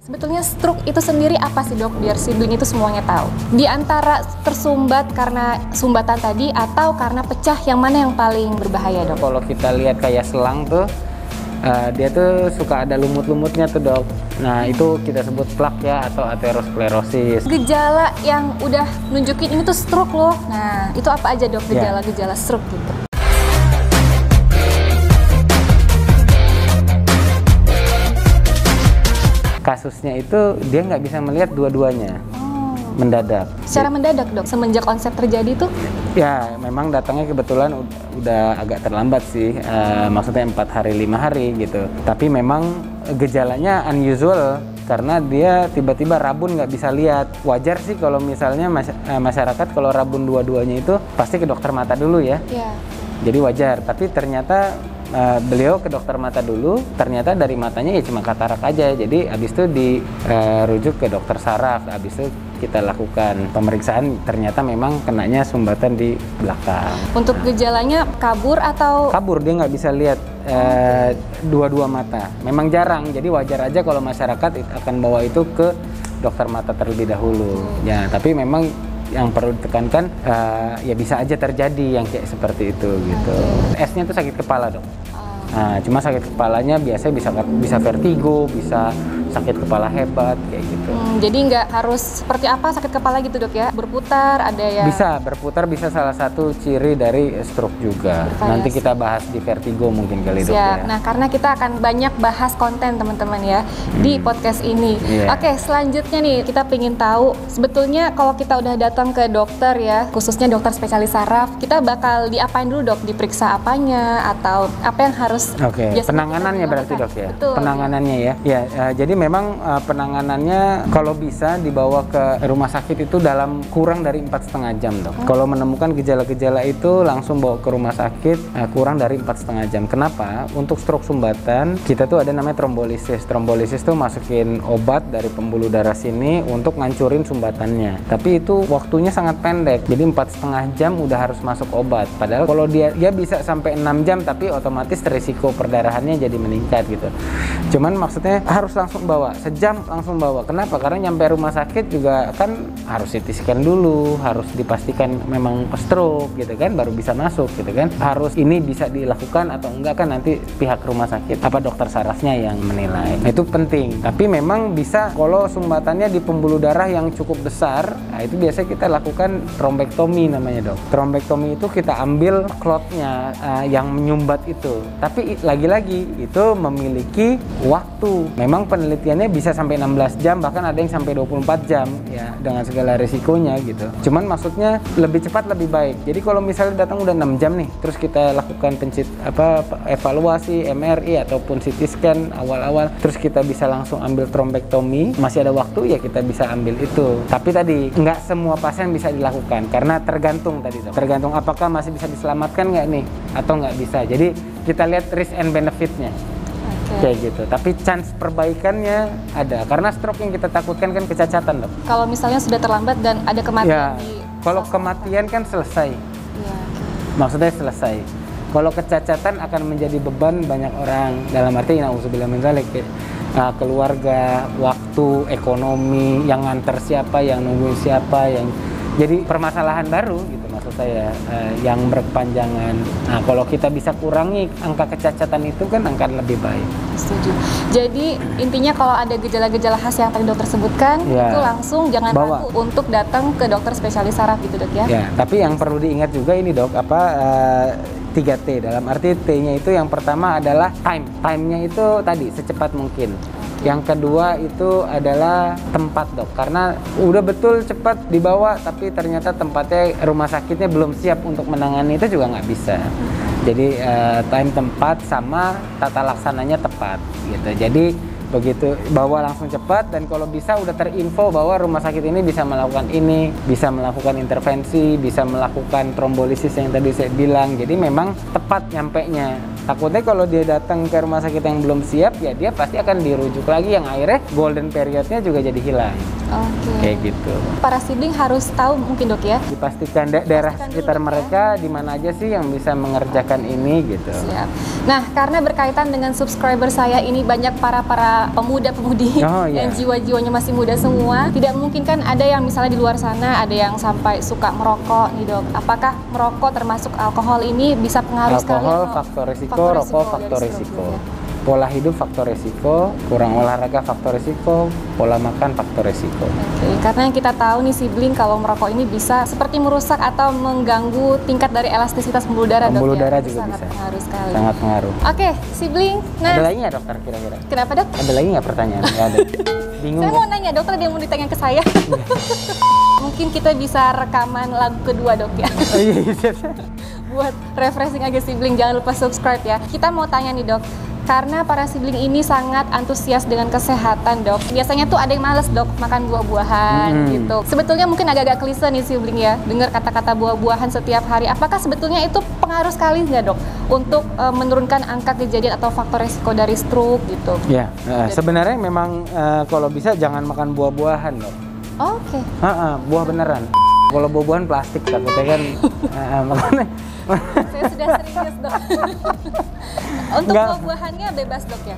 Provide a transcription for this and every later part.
Sebetulnya stroke itu sendiri apa sih dok, biar sibling itu semuanya tahu? Di antara tersumbat karena sumbatan tadi atau karena pecah, yang mana yang paling berbahaya dok? Kalau kita lihat kayak selang tuh, dia tuh suka ada lumut-lumutnya tuh dok. Nah itu kita sebut plak ya, atau aterosklerosis. Gejala yang udah nunjukin ini tuh stroke loh. Nah itu apa aja dok gejala-gejala stroke gitu? Kasusnya itu dia nggak bisa melihat dua-duanya, mendadak. Secara mendadak dok, semenjak konsep terjadi tuh? Ya memang datangnya kebetulan udah agak terlambat sih, maksudnya 4 hari 5 hari gitu. Tapi memang gejalanya unusual karena dia tiba-tiba rabun nggak bisa lihat. Wajar sih kalau misalnya masyarakat kalau rabun dua-duanya itu pasti ke dokter mata dulu ya. Iya. Jadi wajar, tapi ternyata beliau ke dokter mata dulu, ternyata dari matanya ya cuma katarak aja. Jadi habis itu dirujuk ke dokter saraf, habis itu kita lakukan pemeriksaan, ternyata memang kenanya sumbatan di belakang. Untuk gejalanya kabur atau? Kabur, dia nggak bisa lihat dua-dua mata. Memang jarang, jadi wajar aja kalau masyarakat akan bawa itu ke dokter mata terlebih dahulu. Ya, tapi memang yang perlu ditekankan ya bisa aja terjadi yang kayak seperti itu gitu. S-nya itu sakit kepala dok. Nah, cuma sakit kepalanya biasanya bisa vertigo, bisa sakit kepala hebat kayak gitu. Jadi nggak harus seperti apa sakit kepala gitu dok ya? Berputar ada ya? Bisa berputar, bisa salah satu ciri dari stroke juga. Nanti kita bahas di vertigo mungkin kali dok ya. Nah karena kita akan banyak bahas konten teman-teman ya di podcast ini. Oke, selanjutnya nih kita pengen tahu sebetulnya kalau kita udah datang ke dokter ya, khususnya dokter spesialis saraf, kita bakal diapain dulu dok? Diperiksa apanya atau apa yang harus? Penanganannya berarti dok ya. Betul. Penanganannya ya. Jadi memang penanganannya kalau bisa dibawa ke rumah sakit itu dalam kurang dari 4,5 jam dok. Kalau menemukan gejala-gejala itu langsung bawa ke rumah sakit kurang dari 4,5 jam. Kenapa? Untuk stroke sumbatan kita tuh ada namanya trombolisis. Trombolisis tuh masukin obat dari pembuluh darah sini untuk ngancurin sumbatannya. Tapi itu waktunya sangat pendek. Jadi 4,5 jam udah harus masuk obat. Padahal kalau dia bisa sampai 6 jam tapi otomatis risiko perdarahannya jadi meningkat gitu. Cuman maksudnya harus langsung bawa, sejam langsung bawa. Kenapa? Karena nyampe rumah sakit juga kan harus CT scan dulu, harus dipastikan memang stroke gitu kan, baru bisa masuk gitu kan. Harus ini bisa dilakukan atau enggak kan nanti pihak rumah sakit apa dokter sarafnya yang menilai. Nah, itu penting. Tapi memang bisa kalau sumbatannya di pembuluh darah yang cukup besar, nah itu biasanya kita lakukan trombektomi namanya dok. Trombektomi itu kita ambil klotnya yang menyumbat itu. Tapi lagi-lagi itu memiliki waktu. Memang penelitiannya bisa sampai 16 jam, bahkan ada yang sampai 24 jam ya dengan segala risikonya gitu. Cuman maksudnya lebih cepat lebih baik. Jadi kalau misalnya datang udah 6 jam nih, terus kita lakukan evaluasi MRI ataupun CT scan awal-awal, terus kita bisa langsung ambil trombektomi, masih ada waktu ya kita bisa ambil itu. Tapi tadi nggak semua pasien bisa dilakukan karena tergantung tadi dok. Tergantung apakah masih bisa diselamatkan nggak nih atau nggak bisa. Jadi kita lihat risk and benefitnya kayak gitu. Tapi chance perbaikannya ada karena stroke yang kita takutkan kan kecacatan dok. Kalau misalnya sudah terlambat dan ada kematian kalau kematian kan selesai. Maksudnya selesai. Kalau kecacatan akan menjadi beban banyak orang, dalam arti na'udzubillah min dzalik, keluarga, waktu, ekonomi, yang nganter siapa, yang nungguin siapa, yang jadi permasalahan baru gitu maksud saya yang berkepanjangan. Nah kalau kita bisa kurangi angka kecacatan itu kan akan lebih baik. Setuju. Jadi intinya kalau ada gejala-gejala khas yang tadi dokter sebutkan itu langsung jangan ragu untuk datang ke dokter spesialis saraf gitu dok ya. Tapi yang perlu diingat juga ini dok 3T, dalam arti T-nya itu yang pertama adalah time-nya itu tadi secepat mungkin. Yang kedua itu adalah tempat dok, karena udah betul cepat dibawa tapi ternyata tempatnya rumah sakitnya belum siap untuk menangani itu juga nggak bisa. Jadi time, tempat, sama tata laksananya tepat gitu. Jadi begitu bawa langsung cepat, dan kalau bisa udah terinfo bahwa rumah sakit ini bisa melakukan ini, bisa melakukan intervensi, bisa melakukan trombolisis yang tadi saya bilang. Jadi memang tepat nyampenya. Takutnya kalau dia datang ke rumah sakit yang belum siap, ya dia pasti akan dirujuk lagi yang akhirnya golden periodnya juga jadi hilang. Kayak gitu. Para sibling harus tahu mungkin dok ya. Dipastikan daerah sekitar mereka di mana aja sih yang bisa mengerjakan ini gitu. Siap. Nah karena berkaitan dengan subscriber saya ini banyak para para pemuda-pemudi yang jiwa-jiwanya masih muda semua, tidak mungkin kan ada yang misalnya di luar sana ada yang sampai suka merokok nih dok. Apakah merokok termasuk alkohol ini bisa pengaruh sekali? Alkohol faktor risiko, rokok faktor risiko. Pola hidup faktor risiko, kurang olahraga faktor risiko, pola makan faktor risiko. Oke, karena yang kita tahu nih sibling kalau merokok ini bisa seperti merusak atau mengganggu tingkat dari elastisitas pembuluh darah. Pembuluh darah juga sangat bisa. Pengaruh sekali. Sangat pengaruh. Oke, sibling. Nah, ada lagi nggak dokter kira-kira? Kenapa dok? Ada lagi nggak pertanyaan? Nggak ada. Bingung. Saya mau nanya dokter, ada yang mau ditanya ke saya. Mungkin kita bisa rekaman lagu kedua dok ya. Oh iya, siap. Buat refreshing aja sibling, jangan lupa subscribe ya. Kita mau tanya nih dok, karena para sibling ini sangat antusias dengan kesehatan dok. Biasanya tuh ada yang males dok makan buah-buahan gitu. Sebetulnya mungkin agak-agak klise nih sibling ya, dengar kata-kata buah-buahan setiap hari. Apakah sebetulnya itu pengaruh sekali nggak dok untuk menurunkan angka kejadian atau faktor resiko dari stroke gitu? Ya, sebenarnya memang kalau bisa jangan makan buah-buahan dok. Oke. Buah beneran. Kalau buah-buahan plastik takutnya kan makanya. Saya sudah serius dok. Untuk buah-buahannya bebas dok ya?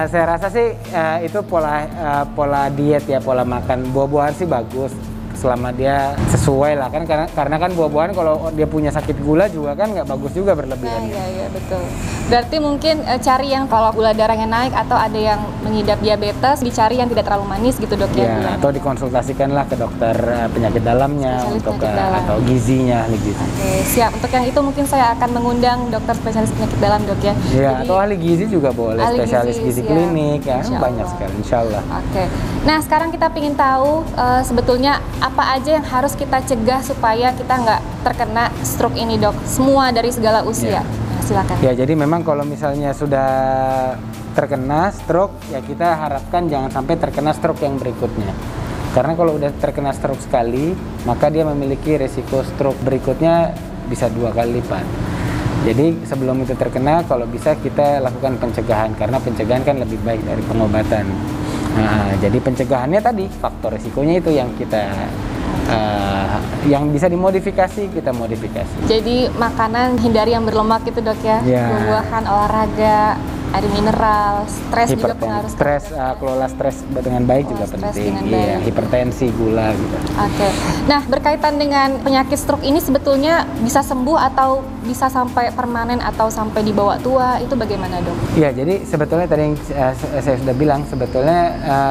Saya rasa sih itu pola diet ya, pola makan buah-buahan sih bagus selama dia sesuai lah kan, karena kan buah-buahan kalau dia punya sakit gula juga kan nggak bagus juga berlebihan. Iya betul. Berarti mungkin cari yang kalau gula darahnya naik atau ada yang mengidap diabetes, dicari yang tidak terlalu manis gitu dok ya? Iya, atau dikonsultasikanlah ke dokter penyakit dalamnya untuk atau gizinya, ahli gizi. Oke, siap. Untuk yang itu mungkin saya akan mengundang dokter spesialis penyakit dalam dok ya? Iya, atau ahli gizi juga boleh, spesialis gizi klinik ya, banyak sekali insya Allah. Oke, nah sekarang kita ingin tahu sebetulnya apa aja yang harus kita cegah supaya kita nggak terkena stroke ini dok, semua dari segala usia. Nah, silakan. Ya, jadi memang kalau misalnya sudah terkena stroke ya kita harapkan jangan sampai terkena stroke yang berikutnya. Karena kalau udah terkena stroke sekali, maka dia memiliki resiko stroke berikutnya bisa 2 kali lipat. Jadi sebelum itu terkena, kalau bisa kita lakukan pencegahan, karena pencegahan kan lebih baik dari pengobatan. Nah, jadi pencegahannya tadi faktor risikonya itu yang kita yang bisa dimodifikasi, kita modifikasi. Jadi makanan hindari yang berlemak itu dok ya, buah-buahan, olahraga, air mineral, stres juga pengaruh. Stres, kelola stres dengan baik juga penting. Iya, hipertensi, gula gitu. Oke. Nah, berkaitan dengan penyakit stroke ini sebetulnya bisa sembuh atau bisa sampai permanen atau sampai dibawa tua, itu bagaimana dok? Iya, jadi sebetulnya tadi yang saya sudah bilang, sebetulnya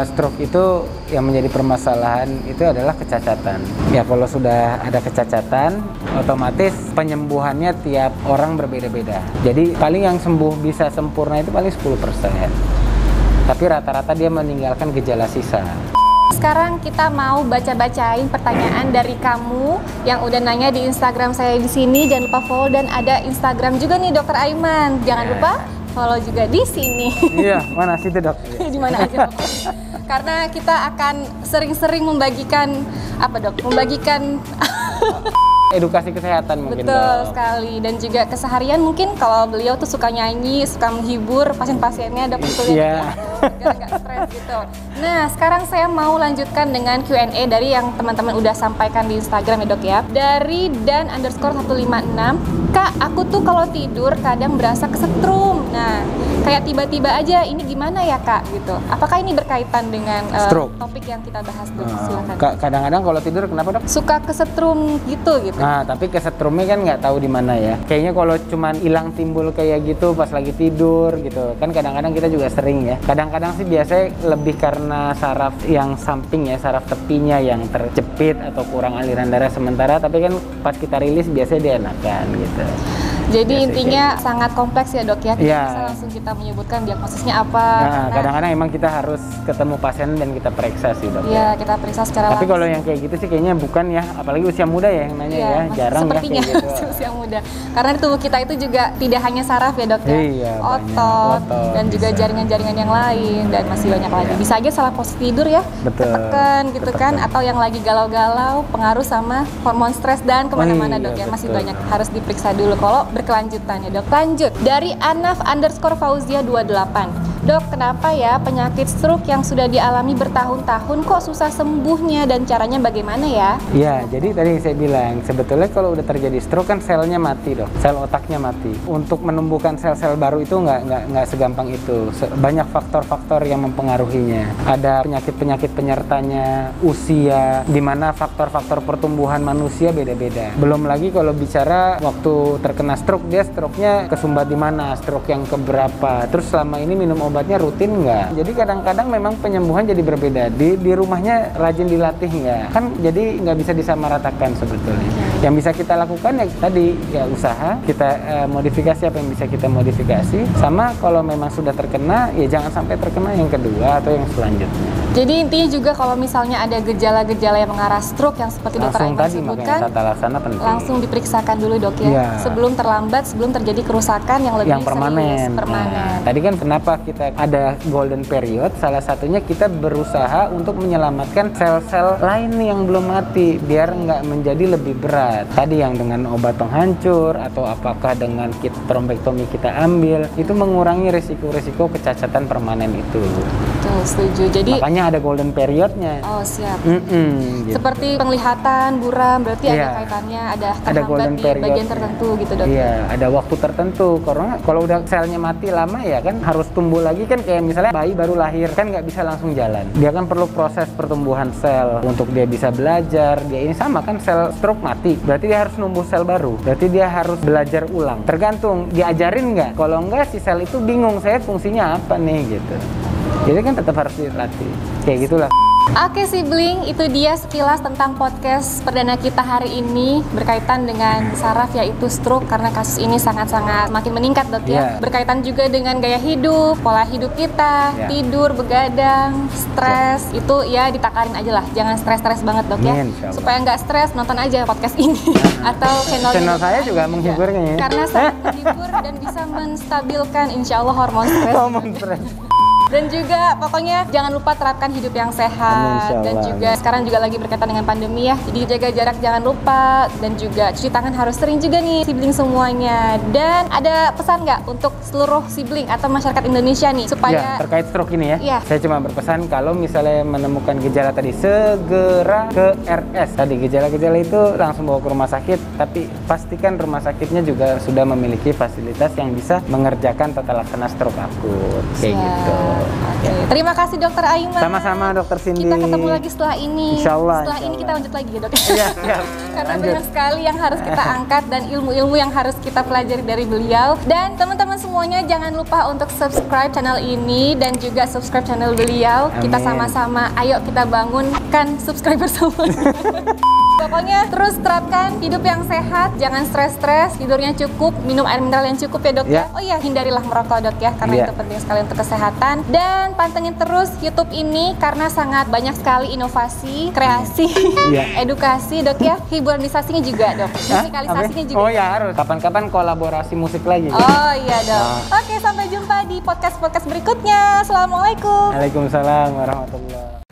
stroke itu yang menjadi permasalahan itu adalah kecacatan. Ya, kalau sudah ada kecacatan, otomatis penyembuhannya tiap orang berbeda-beda. Jadi paling yang sembuh bisa sempurna itu paling 10%. Tapi rata-rata dia meninggalkan gejala sisa. Sekarang kita mau baca-bacain pertanyaan dari kamu yang udah nanya di Instagram saya di sini. Jangan lupa follow, dan ada Instagram juga nih Dokter Aiman. Jangan lupa follow juga di sini. Iya, mana situ dok? Di mana aja dok. Karena kita akan sering-sering membagikan apa dok? Membagikan edukasi kesehatan mungkin. Betul sekali, dan juga keseharian mungkin kalau beliau tuh suka nyanyi, suka menghibur pasien-pasiennya dok, betul ya? Gak stres gitu. Nah, sekarang saya mau lanjutkan dengan Q&A dari yang teman-teman udah sampaikan di Instagram ya dok ya. Dari dan_156, Kak, aku tuh kalau tidur kadang berasa kesetrum. Nah, kayak tiba-tiba aja, ini gimana ya kak gitu. Apakah ini berkaitan dengan topik yang kita bahas dok? Silakan. Kadang-kadang kalau tidur kenapa dok? Suka kesetrum gitu. Nah, tapi kesetrumnya kan nggak tahu di mana ya. Kayaknya kalau cuman hilang timbul kayak gitu pas lagi tidur gitu. Kan kadang-kadang kita juga sering ya. Kadang-kadang sih biasanya lebih karena saraf yang samping ya, saraf tepinya yang terjepit atau kurang aliran darah sementara. Tapi kan pas kita rilis biasanya dia enakan gitu. Jadi intinya sangat kompleks ya dok ya, tidak bisa langsung kita menyebutkan diagnosisnya apa. Nah, kadang-kadang emang kita harus ketemu pasien dan kita periksa sih dok. Iya, kita periksa secara langsung. Tapi kalau yang kayak gitu sih kayaknya bukan ya, apalagi usia muda ya yang nanya ya, jarang sepertinya ya kayak gitu. Usia muda. Karena di tubuh kita itu juga tidak hanya saraf ya dok ya, otot dan juga jaringan-jaringan yang lain, dan masih banyak lagi. Bisa aja salah posisi tidur ya, ketekan gitu kan, atau yang lagi galau-galau pengaruh sama hormon stres dan kemana-mana dok ya, masih banyak harus diperiksa dulu kalau berkelanjutan ya dok. Lanjut dari Anaf_Fauzia 28. Dok, kenapa ya penyakit stroke yang sudah dialami bertahun-tahun kok susah sembuhnya dan caranya bagaimana ya? Ya, jadi tadi saya bilang, sebetulnya kalau udah terjadi stroke kan selnya mati dok, sel otaknya mati. Untuk menumbuhkan sel-sel baru itu nggak segampang itu. Banyak faktor-faktor yang mempengaruhinya. Ada penyakit-penyakit penyertanya, usia, di mana faktor-faktor pertumbuhan manusia beda-beda. Belum lagi kalau bicara waktu terkena stroke, dia stroke-nya kesumbat di mana, stroke yang keberapa, terus selama ini minum obatnya rutin nggak. Jadi kadang-kadang memang penyembuhan jadi berbeda. Di rumahnya rajin dilatih nggak, kan jadi nggak bisa disamaratakan sebetulnya. Yang bisa kita lakukan ya tadi ya usaha, kita modifikasi apa yang bisa kita modifikasi, sama kalau memang sudah terkena ya jangan sampai terkena yang kedua atau yang selanjutnya. Jadi intinya juga kalau misalnya ada gejala-gejala yang mengarah stroke yang seperti dokter Aiman sebutkan, tata laksana penting. Langsung diperiksakan dulu dok ya, sebelum terlambat, sebelum terjadi kerusakan yang lebih permanen. Nah, tadi kan kenapa kita ada golden period, salah satunya kita berusaha untuk menyelamatkan sel-sel lain yang belum mati biar nggak menjadi lebih berat. Tadi yang dengan obat penghancur atau apakah dengan trombektomi kita ambil, itu mengurangi risiko-risiko kecacatan permanen itu. Betul, setuju. Jadi makanya ada golden periodnya. Oh siap. Gitu. Seperti penglihatan, buram, berarti ada kaitannya, ada terhambat di bagian tertentu gitu dok. Iya, ada waktu tertentu. Karena kalau udah selnya mati lama ya kan harus tumbuh lagi kan, kayak misalnya bayi baru lahir kan nggak bisa langsung jalan. Dia kan perlu proses pertumbuhan sel untuk dia bisa belajar. Dia ini sama kan, sel stroke mati, berarti dia harus numbuh sel baru. Berarti dia harus belajar ulang. Tergantung diajarin nggak. Kalau nggak si sel itu bingung, saya fungsinya apa nih gitu. Jadi kan tetap harus dilatih. Kayak gitulah. Oke sibling, itu dia sekilas tentang podcast perdana kita hari ini berkaitan dengan saraf yaitu stroke, karena kasus ini sangat-sangat makin meningkat dok ya. Berkaitan juga dengan gaya hidup, pola hidup kita, tidur, begadang, stres, itu ya ditakarin aja lah, jangan stres-stres banget dok ya. Supaya nggak stres, nonton aja podcast ini atau channel saya juga menghiburnya ya. Karena sangat menghibur dan bisa menstabilkan insya Allah hormon stres. Dan juga pokoknya jangan lupa terapkan hidup yang sehat. Dan juga sekarang juga lagi berkaitan dengan pandemi ya, jadi jaga jarak jangan lupa, dan juga cuci tangan harus sering juga nih sibling semuanya. Dan ada pesan nggak untuk seluruh sibling atau masyarakat Indonesia nih supaya terkait stroke ini ya? Saya cuma berpesan kalau misalnya menemukan gejala tadi segera ke RS. Tadi gejala-gejala itu langsung bawa ke rumah sakit, tapi pastikan rumah sakitnya juga sudah memiliki fasilitas yang bisa mengerjakan tata laksana stroke akut. Kayak gitu. Oke. Terima kasih dokter Aiman. Sama-sama dokter Cindy. Kita ketemu lagi setelah ini. Insya Allah. Setelah ini kita lanjut lagi ya dok. Iya. Karena banyak sekali yang harus kita angkat dan ilmu-ilmu yang harus kita pelajari dari beliau. Dan teman-teman semuanya jangan lupa untuk subscribe channel ini dan juga subscribe channel beliau. Amin. Kita sama-sama, ayo kita bangunkan subscriber semuanya. Pokoknya terus terapkan hidup yang sehat, jangan stres-stres, tidurnya cukup, minum air mineral yang cukup ya dok ya. Oh iya, hindarilah merokok dok ya, karena itu penting sekali untuk kesehatan. Dan pantengin terus YouTube ini karena sangat banyak sekali inovasi, kreasi, edukasi dok ya, hiburanisasinya juga dok, musikalisasinya juga. Oh ya harus, kapan-kapan kolaborasi musik lagi. Oh iya dok. Oke, sampai jumpa di podcast-podcast berikutnya. Assalamualaikum. Waalaikumsalam warahmatullahi wabarakatuh.